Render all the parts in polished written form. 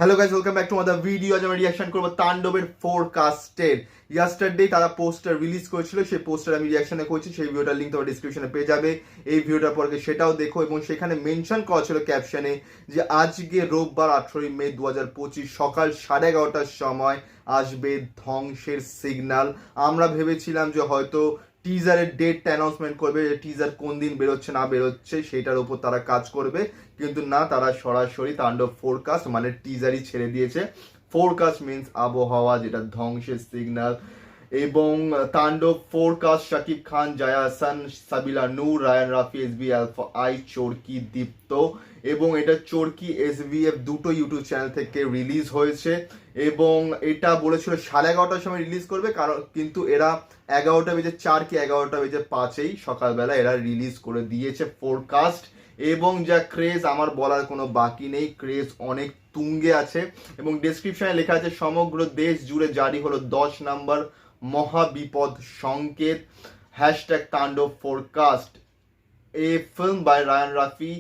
Hello guys, welcome back to other video. আজ আমরা reaction করবো তাণ্ডবের ফোরকাস্টের। ইয়াস্টারডে তারা পোস্টার রিলিজ করেছিল, সেই পোস্টার আমি রিয়াকশনে করছি। সেই ভিডিওটার লিঙ্ক তোমার ডিসক্রিপশনে পেয়ে যাবে। এই ভিডিওটার পরে সেটাও দেখো, এবং সেখানে মেনশন করা ছিল ক্যাপশনে যে আজকে রোববার 18 মে 2025 সকাল 11:30টার সময় আসবে ধ্বংসের সিগন্যাল। আমরা ভেবেছিলাম যে হয়তো টিজারের ডেটটা অ্যানাউন্সমেন্ট করবে, টিজার কোন দিন বেরোচ্ছে না বেরোচ্ছে সেটার উপর তারা কাজ করবে, কিন্তু না, তারা সরাসরি তাণ্ডব ফোরকাস্ট মানে টিজারই ছেড়ে দিয়েছে। ফোরকাস্ট মিন্স আবহাওয়া, যেটা ধ্বংসের সিগন্যাল। এবং Tandav forecast Shakib Khan, Jaya Ahsan, Sabila Nur, Raihan Rafi, SVF alpha I, Chorki Deepto. এবং এটা চরকি এসবিএফ দুটো ইউটিউব চ্যানেল থেকে রিলিজ হয়েছে। এবং এটা বলেছিল 11:30টার সময় রিলিজ করবে, কারণ কিন্তু এরা 11:04 কি 11:05 সকালবেলা এরা রিলিজ করে দিয়েছে ফোরকাস্ট। এবং যা ক্রেজ, আমার বলার কোনো বাকি নেই, ক্রেজ অনেক তুঙ্গে আছে। এবং ডেসক্রিপশনে লেখা আছে সমগ্র দেশ জুড়ে জারি হলো 10 নম্বর মহাবিপদ সংকেত, hashtag Taandob forecast, a film by Raihan Rafi.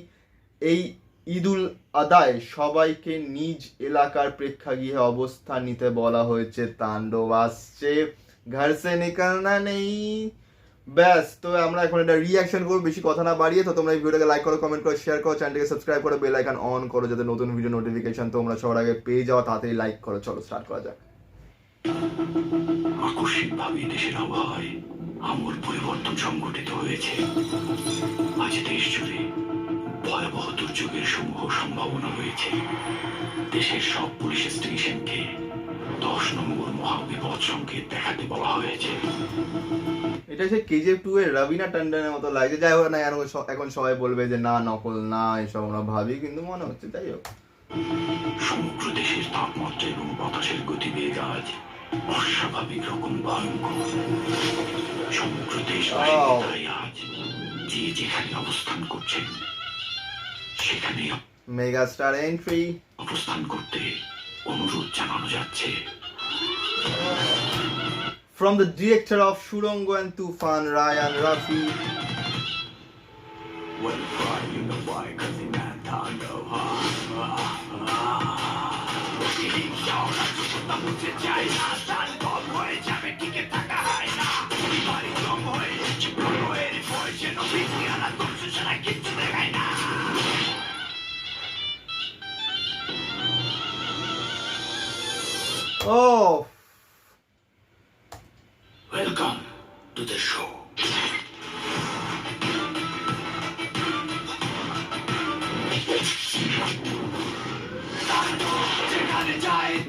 এই ঈদুল আদায় সবাইকে নিজ এলাকার প্রেক্ষাগৃহে অবস্থান নিতে বলা হয়েছে। তাণ্ডব আসছে, ঘর সে নিকলনা নেই। ব্যাস, তো আমরা এখন এটা রিয়াকশন করবো বেশি কথা না বাড়িয়ে। তো তোমরা এই ভিডিওটাকে লাইক করো, কমেন্ট করো, শেয়ার করো, চ্যানেলটাকে সাবস্ক্রাইব করো, বেল আইকন অন করো যাতে নতুন ভিডিও নোটিফিকেশন তোমরা সবার আগে পেয়ে যাও। তাড়াতাড়ি লাইক করো, চলো স্টার্ট করা যাক। আকস্মিকভাবে দেশের আবহাওয়ায় আমূল পরিবর্তন সংঘটিত হয়েছে। আজ দেশ জুড়ে ভয়াবহ দুর্যোগের সমূহ সম্ভাবনা রয়েছে। দেশের সব পুলিশ স্টেশনকে 10 নম্বর মহাবিপদ সংকেত দেখাতে বলা হয়েছে। এটা সে কেজিএফ 2 এর রবিনা টন্ডনের মতো লাগে। যাই হোক না, এখন সবাই বলবে যে না, নকল না, এসব আমরা ভাবি, কিন্তু মনে হচ্ছে। যাই হোক, সমগ্র দেশের তাপমাত্রা এবং বাতাসের গতিবেগ আজ অস্বাভাবিক রকম ভয়ঙ্কর। সমগ্র দেশবাসী আজ যে যেখানে অবস্থান করছেন সেখানে মেগাস্টার এন্ট্রি অবস্থান করতে অনুরোধ জানানো যাচ্ছে। From the director of Shurongo and Tufan, Ryan Rafi. Oh, Welcome to the show.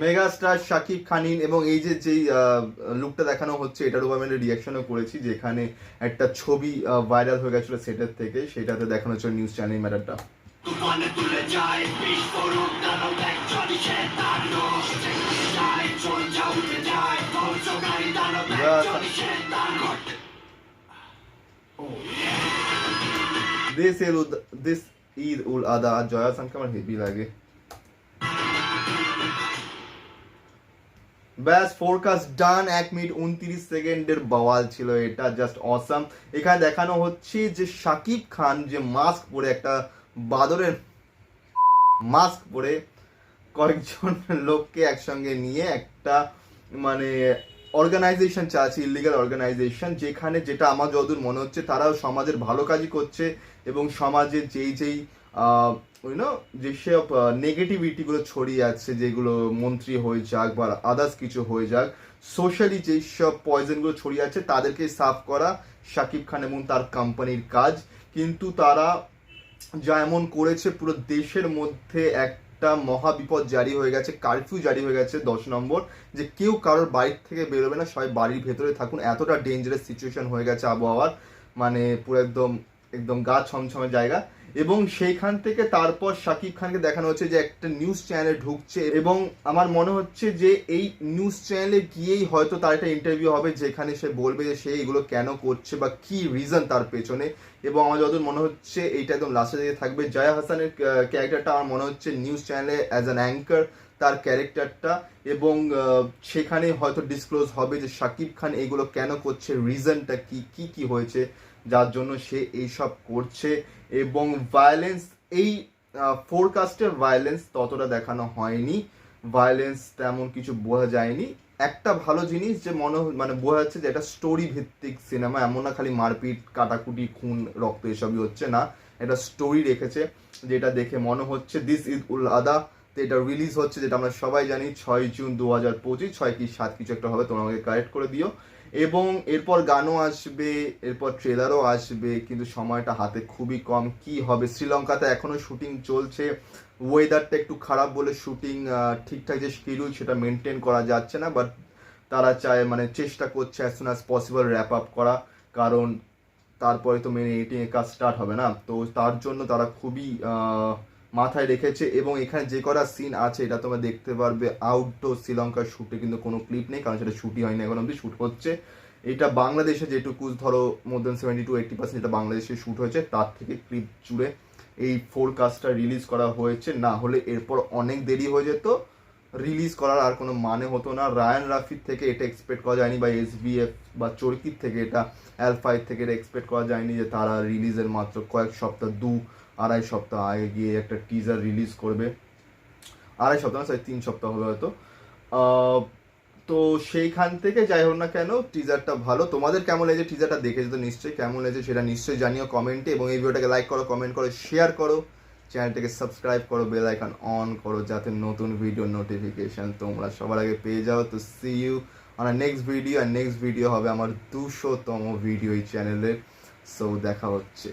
Megastar Shakib খানিন। এবং এই যে যেই লুকটা দেখানো হচ্ছে, এটার উপর আমি রিয়াকশনও করেছি, যেখানে একটা ছবি ভাইরাল হয়ে গেছিল সেটার থেকে, সেটাতে দেখানো হচ্ছে news channel ম্যাটারটা। This Eid ul আদা জয়া হাসানকে আমার হেভি লাগে। ব্যাস, ফোরকাস্ট ডান। 1 মিনিট 29 সেকেন্ডের বওয়াল ছিল এটা, জাস্ট অসাম। এখানে দেখানো হচ্ছে যে শাকিব খান যে মাস্ক পরে, একটা বাদরের মাস্ক পরে কয়েকজন লোককে একসঙ্গে নিয়ে একটা মানে অর্গানাইজেশন চালাচ্ছে, ইলিগাল অর্গানাইজেশন, যেখানে যেটা আমার যতদূর মনে হচ্ছে তারাও সমাজের ভালো কাজই করছে। এবং সমাজে যেই যেসব নেগেটিভিটিগুলো ছড়িয়ে আছে, যেগুলো মন্ত্রী হয়ে যাক বা আদার্স কিছু হয়ে যাক, সোশ্যালি যেসব পয়জনগুলো ছড়িয়ে আছে তাদেরকে সাফ করা শাকিব খান এবং তার কোম্পানির কাজ। কিন্তু তারা যা এমন করেছে, পুরো দেশের মধ্যে একটা মহাবিপদ জারি হয়ে গেছে, কারফিউ জারি হয়ে গেছে 10 নম্বর, যে কেউ কারোর বাড়ির থেকে বেরোবে না, সবাই বাড়ির ভেতরে থাকুন। এতটা ডেঞ্জারাস সিচুয়েশন হয়ে গেছে আবহাওয়ার, মানে পুরো একদম একদম গা ছমছমে জায়গা। এবং সেইখান থেকে তারপর শাকিব খানকে দেখানো হচ্ছে যে একটা নিউজ চ্যানেলে ঢুকছে, এবং আমার মনে হচ্ছে যে এই নিউজ চ্যানেলে গিয়েই হয়তো তার একটা ইন্টারভিউ হবে, যেখানে সে বলবে যে সে এগুলো কেন করছে বা কি রিজন তার পেছনে। এবং আমার যতদূর মনে হচ্ছে এইটা একদম লাস্টের দিকে থাকবে। জয়া হাসানের ক্যারেক্টারটা আমার মনে হচ্ছে নিউজ চ্যানেলে অ্যাজ অ্যান অ্যাঙ্কার তার ক্যারেক্টারটা, এবং সেখানে হয়তো ডিসক্লোজ হবে যে শাকিব খান এগুলো কেন করছে, রিজনটা কি কি হয়েছে যার জন্য সে এইসব করছে। এবং ভায়োলেন্স, এই ফোরকাস্টের ভায়োলেন্স ততটা দেখানো হয়নি, ভায়োলেন্স তেমন কিছু বোঝা যায়নি। একটা ভালো জিনিস যে মানে বোঝা যাচ্ছে যে এটা স্টোরি ভিত্তিক সিনেমা, এমন না খালি মারপিট কাটাকুটি খুন রক্ত এসবই হচ্ছে না, এটা স্টোরি রেখেছে যেটা দেখে মনে হচ্ছে। দিস ঈদ উল আদা এটা রিলিজ হচ্ছে, যেটা আমরা সবাই জানি 6 জুন 2025, 6 কি 7 কিছু একটা হবে, তোমরা আমাকে কারেক্ট করে দিও। এবং এরপর গানও আসবে, এরপর ট্রেলারও আসবে, কিন্তু সময়টা হাতে খুবই কম। কি হবে, শ্রীলঙ্কাতে এখনো শুটিং চলছে, ওয়েদারটা একটু খারাপ বলে শুটিং ঠিকঠাক যে শিডিউল সেটা মেনটেন করা যাচ্ছে না, বাট তারা চায় মানে চেষ্টা করছে as soon as possible wrap up করা, কারণ তারপরে তো মেন এডিটিং এর কাজ স্টার্ট হবে না, তো তার জন্য তারা খুবই মাথায় রেখেছে। এবং এখানে যে কটা সিন আছে এটা তোমরা দেখতে পারবে আউটডোর শ্রীলঙ্কার শ্যুটে, কিন্তু কোনো ক্লিপ নেই, কারণ সেটা শ্যুটই হয়নি এখন অব্দি, শ্যুট হচ্ছে। এটা বাংলাদেশে যেটুকু ধরো মোর দেন 70-80% যেটা বাংলাদেশে শ্যুট হয়েছে তার থেকে ক্লিপ জুড়ে এই ফোরকাস্টটা রিলিজ করা হয়েছে, না হলে এরপর অনেক দেরি হয়ে যেত, রিলিজ করার আর কোনো মানে হতো না। রায়ান রাফির থেকে এটা এক্সপেক্ট করা যায়নি, বা SBF বা চরকির থেকে এটা, অ্যালফাইভ থেকে এটা এক্সপেক্ট করা যায়নি যে তারা রিলিজের মাত্র কয়েক সপ্তাহ 2-2.5 সপ্তাহ আগে গিয়ে একটা টিজার রিলিজ করবে। 2.5 সপ্তাহ না, 3 সপ্তাহ হবে হয়তো। তো সেইখান থেকে যাই হোক না কেন টিজারটা ভালো। তোমাদের কেমন লেগেছে টিজারটা দেখেছো তো নিশ্চয়ই, কেমন লেগেছে সেটা নিশ্চয়ই জানিও কমেন্টে, এবং এই ভিডিওটাকে লাইক করো, কমেন্ট করো, শেয়ার করো, চ্যানেলটাকে সাবস্ক্রাইব করো, বেল আইকন অন করো, যাতে নতুন ভিডিও নোটিফিকেশন তোমরা সবার আগে পেয়ে যাও। তো see you on next video, আর নেক্সট ভিডিও হবে আমার 200তম ভিডিও এই চ্যানেলের। সো দেখা হচ্ছে।